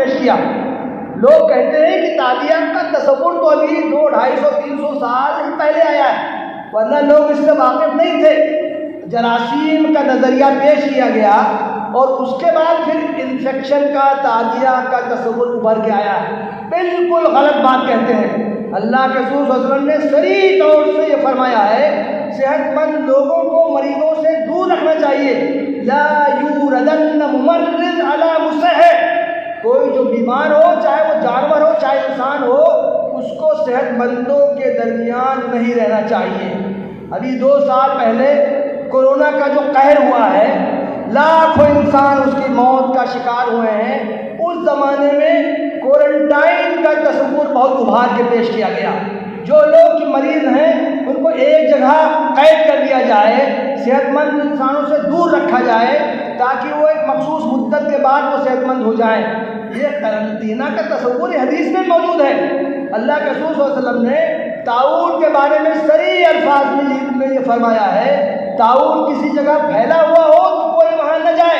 پیش کیا۔ لوگ کہتے ہیں کہ تعدیہ کا تصور تو ابھی 200، 250، 300 سال ہی پہلے آیا ہے، ورنہ لوگ اس سے واقف نہیں تھے۔ جراثیم کا نظریہ پیش کیا گیا اور اس کے بعد پھر انفیکشن کا، تعدیہ کا تصور ابھر کے آیا ہے۔ بالکل غلط بات کہتے ہیں۔ اللہ کے رسول صلی اللہ علیہ وسلم نے صریح طور سے یہ فرمایا ہے، صحت مند لوگوں کو مریضوں سے دور رکھنا چاہیے۔ لا یوردن ممرض علی مصح، کوئی جو بیمار ہو، چاہے وہ جانور ہو چاہے انسان ہو، اس کو صحت مندوں کے درمیان نہیں رہنا چاہیے۔ ابھی 2 سال پہلے کورونا کا جو قہر ہوا ہے، لاکھوں انسان اس کی موت کا شکار ہوئے ہیں، اس زمانے میں کوارنٹائن کا تصور بہت ابھار کے پیش کیا گیا۔ جو لوگ مریض ہیں ان کو ایک جگہ قید کر دیا جائے، صحت مند انسانوں سے دور رکھا جائے تاکہ وہ ایک مخصوص مدت کے بعد وہ صحت مند ہو جائیں۔ یہ قرنطینہ کا تصور حدیث میں موجود ہے۔ اللہ کے رسول صلی اللہ علیہ وسلم نے طاعون کے بارے میں صریح الفاظ میں یہ فرمایا ہے، طاعون کسی جگہ پھیلا ہوا ہو تو کوئی وہاں نہ جائے،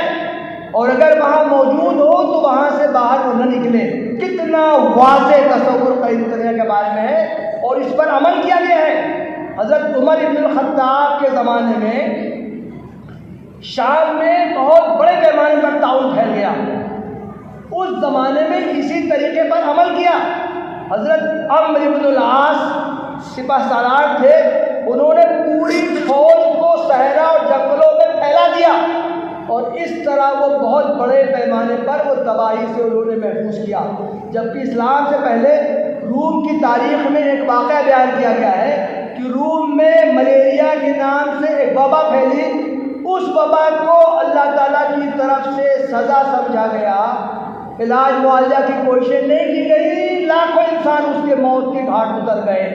اور اگر وہاں موجود ہو تو وہاں سے باہر وہ نہ نکلے۔ کتنا واضح تصور قرنطینہ کے بارے میں ہے اور اس پر عمل کیا گیا ہے۔ حضرت عمر بن الخطاب کے زمانے میں شام میں بہت بڑے پیمانے پر طاعون پھیل گیا، اس زمانے میں اسی طریقے پر عمل کیا۔ حضرت عمرو بن العاص سپہ سالار تھے، انہوں نے پوری فوج کو صحرا اور جنگلوں میں پھیلا دیا، اور اس طرح وہ بہت بڑے پیمانے پر وہ تباہی سے انہوں نے محفوظ کیا۔ جبکہ اسلام سے پہلے روم کی تاریخ میں ایک واقعہ بیان کیا گیا ہے کہ روم میں ملیریا کے نام سے ایک وبا پھیلی، اس وبا کو اللہ تعالیٰ کی طرف سے سزا سمجھا گیا، علاج معالجہ کی کوششیں نہیں کی گئی، لاکھوں انسان اس کے موت کے گھاٹ اتر گئے۔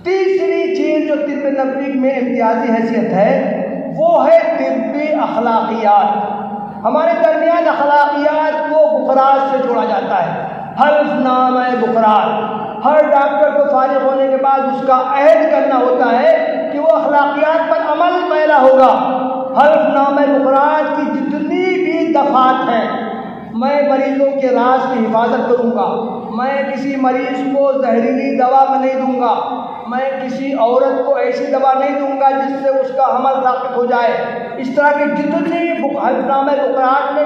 تیسری چیز جو طب نبوی میں امتیازی حیثیت ہے وہ ہے طبی اخلاقیات۔ ہمارے درمیان اخلاقیات کو بخراج سے جوڑا جاتا ہے، حلف نامہ بخراج۔ ہر ڈاکٹر کو فارغ ہونے کے بعد اس کا عہد کرنا ہوتا ہے کہ وہ اخلاقیات پر عمل پیرا ہوگا۔ حلف نامہ بخراج کی جتنی بھی دفعات ہیں، میں مریضوں کے راز کی حفاظت کروں گا، میں کسی مریض کو زہریلی دوا میں نہیں دوں گا، میں کسی عورت کو ایسی دوا نہیں دوں گا جس سے اس کا حمل ساقط ہو جائے۔ اس طرح کی جتنی حلف نامہ بخراج میں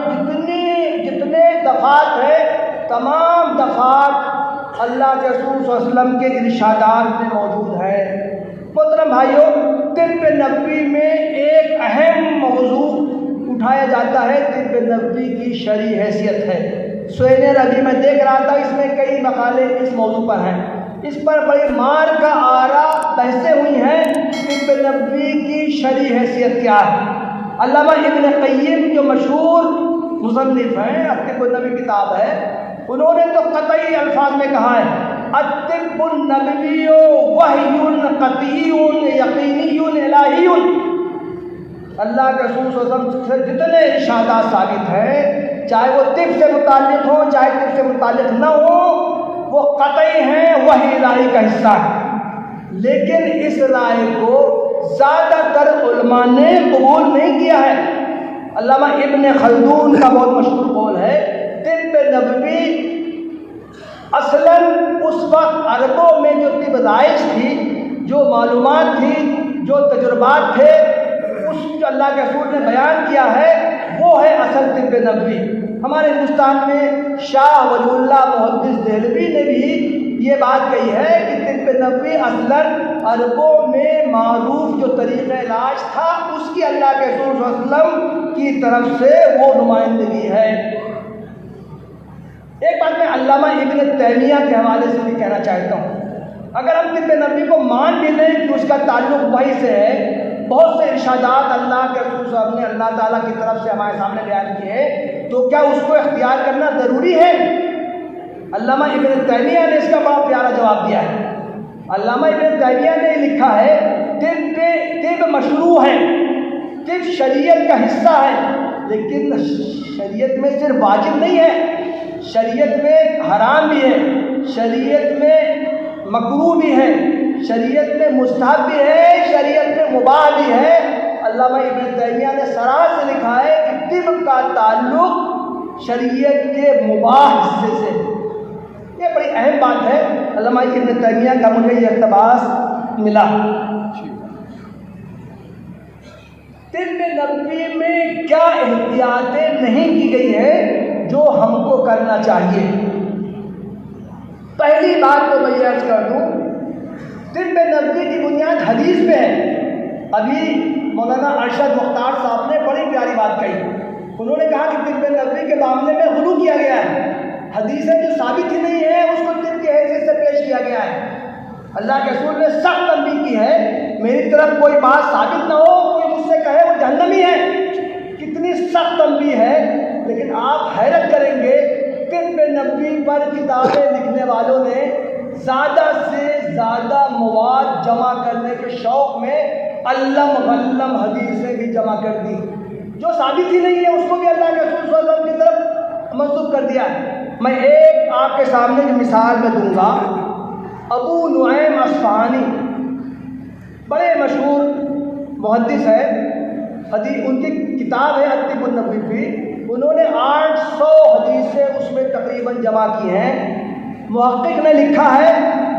جتنے دفعات ہیں، تمام دفعات اللہ کے رسول صلی اللہ علیہ وسلم کے ارشادات میں موجود ہے۔ محترم بھائیوں، طب نبوی میں ایک اہم موضوع اٹھایا جاتا ہے، طب نبوی کی شرعی حیثیت ہے۔ سوئے ربی میں دیکھ رہا تھا، اس میں کئی مقالے اس موضوع پر ہیں، اس پر بڑی مار کا آرا بحثیں ہوئی ہیں، طب نبوی کی شرعی حیثیت کیا ہے۔ علامہ ابن قیم جو مشہور مصنف ہیں، طب نبوی کتاب ہے، انہوں نے تو قطعی الفاظ میں کہا ہے، الطب النبوی وحی قطعی یقینی الہی۔ اللہ کے رسول صلی اللہ علیہ وسلم سے جتنے ارشادات ثابت ہیں، چاہے وہ طب سے متعلق ہوں چاہے طب سے متعلق نہ ہو، وہ قطعی ہیں، وحی الہی کا حصہ ہے۔ لیکن اس رائے کو زیادہ تر علماء نے قبول نہیں کیا ہے۔ علامہ ابن خلدون کا بہت مشہور قول ہے، طب نبوی اصلاً اس وقت عربوں میں جو طب رائج تھی، جو معلومات تھی، جو تجربات تھے، اس جو اللہ کے رسول نے بیان کیا ہے وہ ہے اصل طب نبوی۔ ہمارے ہندوستان میں شاہ ولی اللہ محدث دہلوی نے بھی یہ بات کہی ہے کہ طب نبوی اصلاً عربوں میں معروف جو طریقہ علاج تھا، اس کی اللہ کے رسول صلی اللہ علیہ وسلم کی طرف سے وہ نمائندگی ہے۔ ایک بات میں علامہ ابن تیمیہ کے حوالے سے بھی کہنا چاہتا ہوں، اگر ہم طب نبوی کو مان بھی لیں کہ اس کا تعلق وحی سے ہے، بہت سے ارشادات اللہ کے رسول صلی اللہ علیہ وسلم نے اللہ تعالیٰ کی طرف سے ہمارے سامنے بیان کیے، تو کیا اس کو اختیار کرنا ضروری ہے؟ علامہ ابن تیمیہ نے اس کا بڑا پیارا جواب دیا ہے۔ علامہ ابن تیمیہ نے لکھا ہے، طب مشروع ہے، طب شریعت کا حصہ ہے، لیکن شریعت میں صرف واجب نہیں ہے، شریعت میں حرام بھی ہے، شریعت میں مکروہ بھی ہے، شریعت میں مستحب بھی ہے، شریعت میں مباح بھی ہے۔ علامہ ابن تیمیہ نے صراحت سے لکھا ہے کہ طب کا تعلق شریعت کے مباح حصے سے. یہ بڑی اہم بات ہے. علامہ ابن تیمیہ کا مجھے یہ اقتباس ملا. طب نبوی میں کیا احتیاطیں نہیں کی گئی ہیں جو ہم کو کرنا چاہیے؟ پہلی بات تو میں یہ عرض کر دوں، طب نبوی کی بنیاد حدیث پہ ہے. ابھی مولانا ارشد مختار صاحب نے بڑی پیاری بات کہی. انہوں نے کہا کہ طب نبوی کے معاملے میں غلو کیا گیا ہے. حدیثیں جو ثابت ہی نہیں ہے اس کو طب کی حیثیت سے پیش کیا گیا ہے. اللہ کے رسول نے سخت تنبیہ کی ہے، میری طرف کوئی بات ثابت نہ ہو، کوئی مجھ سے کہے وہ جہنمی ہے. کتنی سخت تنبیہ ہے. لیکن آپ حیرت کریں گے، طب نبوی پر کتابیں لکھنے والوں نے زیادہ سے زیادہ مواد جمع کرنے کے شوق میں علم غلم حدیثیں بھی جمع کر دی. جو ثابت ہی نہیں ہے اس کو بھی اللہ کے رسول صلی اللہ علیہ وسلم کی طرف منسوب کر دیا. میں ایک آپ کے سامنے جو مثال میں دوں گا، ابو نعیم اصفہانی بڑے مشہور محدث ہے. ان کی کتاب ہے الطب النبوی فی. انہوں نے 800 حدیثیں اس میں تقریباً جمع کی ہیں. محقق نے لکھا ہے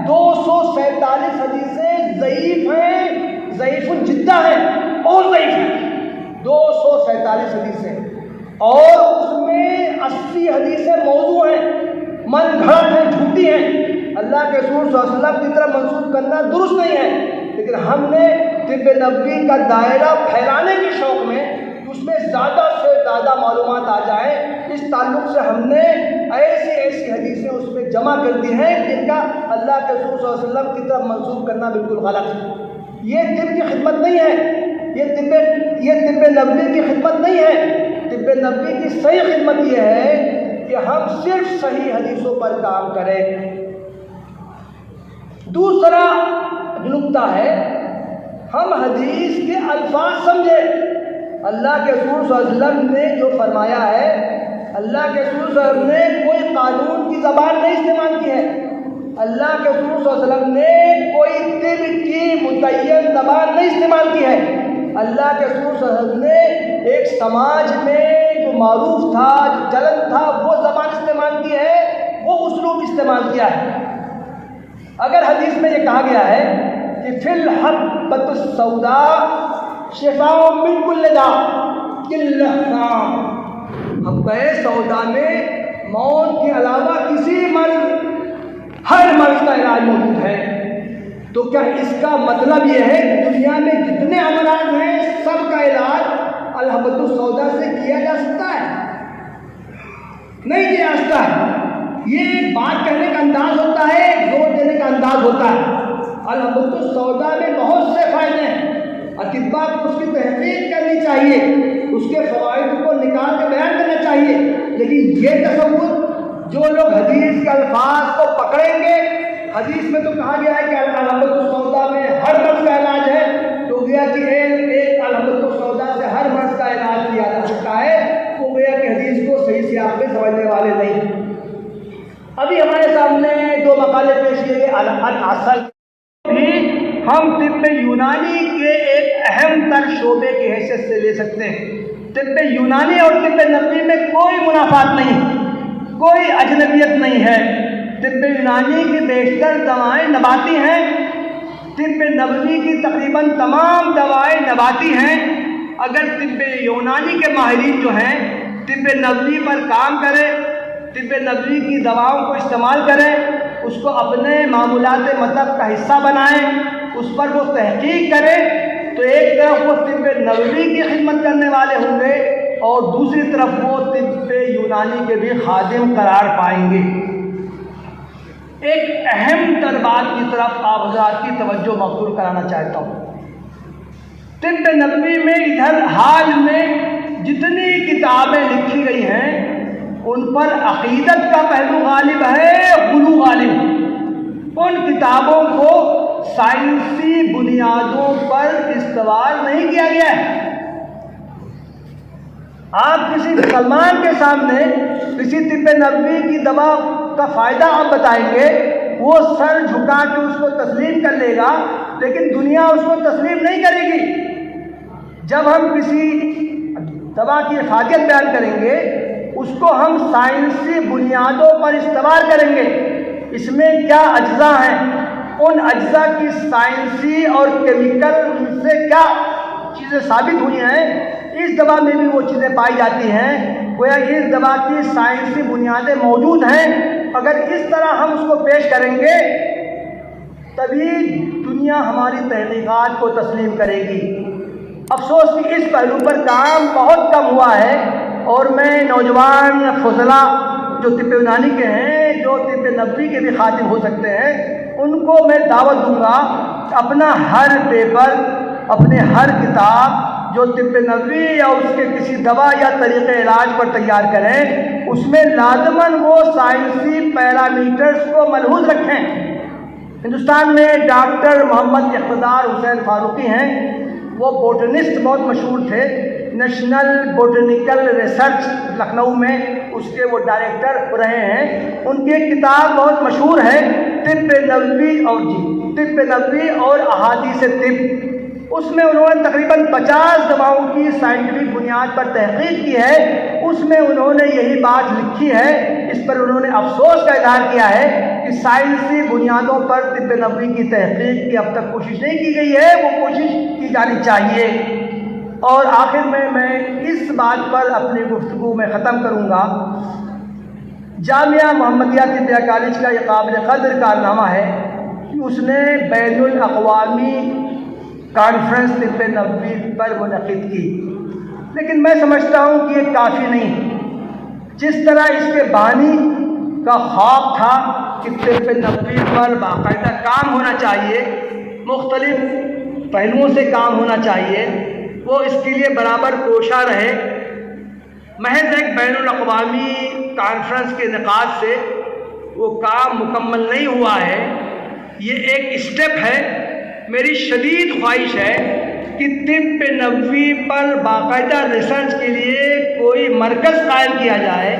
247 حدیثیں ضعیف ہیں، ضعیف جدہ ہیں، بہت ضعیف ہیں. 247 حدیثیں، اور اس میں 80 حدیثیں موضوع ہیں، من گھڑت ہیں، جھوٹی ہیں. اللہ کے رسول صلی اللہ علیہ وسلم کی طرف منسوب کرنا درست نہیں ہے. لیکن ہم نے طب نبوی کا دائرہ پھیلانے کے شوق میں اس میں زیادہ سے زیادہ معلومات آ جائیں، اس تعلق سے ہم نے ایسی حدیثیں اس میں جمع کر دی ہیں جن کا اللہ کے رسول صلی اللہ علیہ وسلم کی طرف منسوب کرنا بالکل غلط ہے. یہ طب کی خدمت نہیں ہے، یہ طب نبوی کی خدمت نہیں ہے. طب نبوی کی صحیح خدمت یہ ہے کہ ہم صرف صحیح حدیثوں پر کام کریں. دوسرا نکتہ ہے، ہم حدیث کے الفاظ سمجھیں. اللہ کے رسول صلی اللہ علیہ وسلم نے جو فرمایا ہے، اللہ کے رسول صلی اللہ علیہ وسلم نے کوئی قانون کی زبان نہیں استعمال کی ہے. اللہ کے رسول صلی اللہ علیہ وسلم نے کوئی طب کی متعین زبان نہیں استعمال کی ہے. اللہ کے رسول صلی اللہ علیہ وسلم نے ایک سماج میں جو معروف تھا، جو چلن تھا، وہ زبان استعمال کی ہے، وہ اسلوب استعمال کیا ہے. اگر حدیث میں یہ کہا گیا ہے کہ فی الحبۃ السوداء شفاء من کل داء الا السام، حبۃ سودا میں موت کے علاوہ کسی مرض، ہر مرض کا علاج موجود ہے. تو کیا اس کا مطلب یہ ہے کہ دنیا میں جتنے امراض ہیں سب کا علاج الحبۃ السوداء سے کیا جا سکتا ہے؟ نہیں کیا جا سکتا ہے. یہ ایک بات کہنے کا انداز ہوتا ہے، زور دینے کا انداز ہوتا ہے. الحبۃ السوداء میں بہت سے فائدے ہیں، اطباء کو اس کی تحقیق کرنی چاہیے، اس کے فوائد کو نکال کے بیان کرنا چاہیے. لیکن یہ تصور جو لوگ حدیث کے الفاظ کو پکڑیں گے، حدیث میں تو کہا گیا ہے کہ الحبۃ السوداء میں ہر مرض کا علاج ہے، تو گیا کہ ایک الحبۃ السوداء سے ہر مرض کا علاج کیا جا سکتا ہے، وہ گیا کہ حدیث کو صحیح سیاق میں سمجھنے والے نہیں. ابھی ہمارے سامنے 2 مقالے پیش کیے گئے. الاصل بھی ہم طب یونانی کے ایک اہم تر شعبے کی حیثیت سے لے سکتے ہیں. طب یونانی اور طب نبوی میں کوئی منافات نہیں، کوئی اجنبیت نہیں ہے. طب یونانی کی بیشتر دوائیں نباتی ہیں، طب نبوی کی تقریباً تمام دوائیں نباتی ہیں. اگر طب یونانی کے ماہرین جو ہیں طب نبوی پر کام کریں، طب نبوی کی دواؤں کو استعمال کریں، اس کو اپنے معمولات مطلب کا حصہ بنائیں، اس پر وہ تحقیق کریں، تو ایک طرف وہ طب نبوی کی خدمت کرنے والے ہوں گے اور دوسری طرف وہ طب یونانی کے بھی خادم قرار پائیں گے. ایک اہم تر بات کی طرف آپ حضرات کی توجہ مبذول کرانا چاہتا ہوں. طب نبوی میں ادھر حال میں جتنی کتابیں لکھی گئی ہیں ان پر عقیدت کا پہلو غالب ہے، غلو غالب. ان کتابوں کو سائنسی بنیادوں پر استوار نہیں کیا گیا ہے. آپ کسی مسلمان کے سامنے کسی طب نبوی کی دوا کا فائدہ آپ بتائیں گے، وہ سر جھکا کے اس کو تسلیم کر لے گا، لیکن دنیا اس کو تسلیم نہیں کرے گی. جب ہم کسی دوا کی افادیت بیان کریں گے اس کو ہم سائنسی بنیادوں پر استوار کریں گے۔ اس میں کیا اجزاء ہیں، ان اجزاء کی سائنسی اور کیمیکل سے کیا چیزیں ثابت ہوئی ہیں، اس دوا میں بھی وہ چیزیں پائی جاتی ہیں، گویا اس دوا کی سائنسی بنیادیں موجود ہیں۔ اگر اس طرح ہم اس کو پیش کریں گے تبھی دنیا ہماری تحقیقات کو تسلیم کرے گی۔ افسوس کہ اس پہلو پر کام بہت کم ہوا ہے، اور میں نوجوان فضلاء جو طب یونانی کے ہیں، جو طب نبوی کے بھی خادم ہو سکتے ہیں، ان کو میں دعوت دوں گا کہ اپنا ہر پیپر، اپنے ہر کتاب جو طب نبوی یا اس کے کسی دوا یا طریقہ علاج پر تیار کریں، اس میں لازماً وہ سائنسی پیرامیٹرز کو ملحوظ رکھیں۔ ہندوستان میں ڈاکٹر محمد اقتدار حسین فاروقی ہیں، وہ بوٹنسٹ بہت مشہور تھے، نیشنل بوٹینیکل ریسرچ لکھنؤ میں اس کے وہ ڈائریکٹر رہے ہیں۔ ان کی ایک کتاب بہت مشہور ہے، طب نبوی اور احادیث طب۔ اس میں انہوں نے تقریباً 50 دواؤں کی سائنٹیفک بنیاد پر تحقیق کی ہے۔ اس میں انہوں نے یہی بات لکھی ہے، اس پر انہوں نے افسوس کا اظہار کیا ہے کہ سائنسی بنیادوں پر طب نبوی کی تحقیق کی اب تک کوشش نہیں کی گئی ہے، وہ کوشش کی جانی چاہیے۔ اور آخر میں اس بات پر اپنی گفتگو میں ختم کروں گا، جامعہ محمدیہ طبیہ کالج کا یہ قابل قدر کارنامہ ہے کہ اس نے بین الاقوامی کانفرنس طب نبوی پر منعقد کی، لیکن میں سمجھتا ہوں کہ یہ کافی نہیں۔ جس طرح اس کے بانی کا خواب تھا کہ طب نبوی پر باقاعدہ کام ہونا چاہیے، مختلف پہلوؤں سے کام ہونا چاہیے، وہ اس کے لیے برابر کوشاں رہے۔ محض ایک بین الاقوامی کانفرنس کے انعقاد سے وہ کام مکمل نہیں ہوا ہے، یہ ایک اسٹیپ ہے۔ میری شدید خواہش ہے کہ طب نبوی پر باقاعدہ ریسرچ کے لیے کوئی مرکز قائم کیا جائے،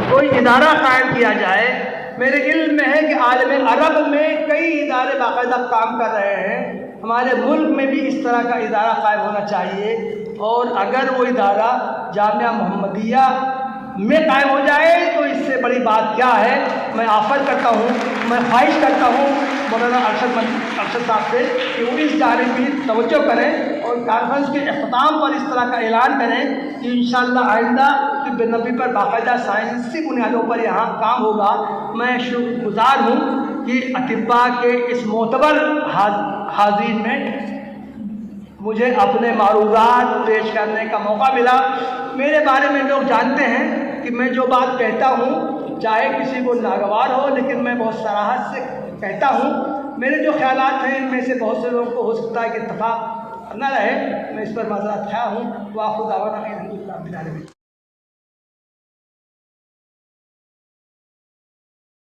کوئی ادارہ قائم کیا جائے۔ میرے علم میں ہے کہ عالم عرب میں کئی ادارے باقاعدہ کام کر رہے ہیں، ہمارے ملک میں بھی اس طرح کا ادارہ قائم ہونا چاہیے، اور اگر وہ ادارہ جامعہ محمدیہ میں قائم ہو جائے تو اس سے بڑی بات کیا ہے۔ میں آفر کرتا ہوں، میں خواہش کرتا ہوں مولانا ارشد صاحب سے کہ وہ اس جانب بھی توجہ کریں اور کانفرنس کے اختتام پر اس طرح کا اعلان کریں کہ انشاءاللہ آئندہ طب نبوی پر باقاعدہ سائنسی بنیادوں پر یہاں کام ہوگا۔ میں شکر گزار ہوں کہ اطباء کے اس معتبر حاضرین میں مجھے اپنے معروضات پیش کرنے کا موقع ملا۔ میرے بارے میں لوگ جانتے ہیں کہ میں جو بات کہتا ہوں چاہے کسی کو ناگوار ہو، لیکن میں بہت صراحت سے کہتا ہوں۔ میرے جو خیالات ہیں ان میں سے بہت سے لوگوں کو ہو سکتا ہے کہ اتفاق نہ رہے، میں اس پر معذرت خواہ ہوں۔ وآخر دعوانا الحمدللہ رب العالمین۔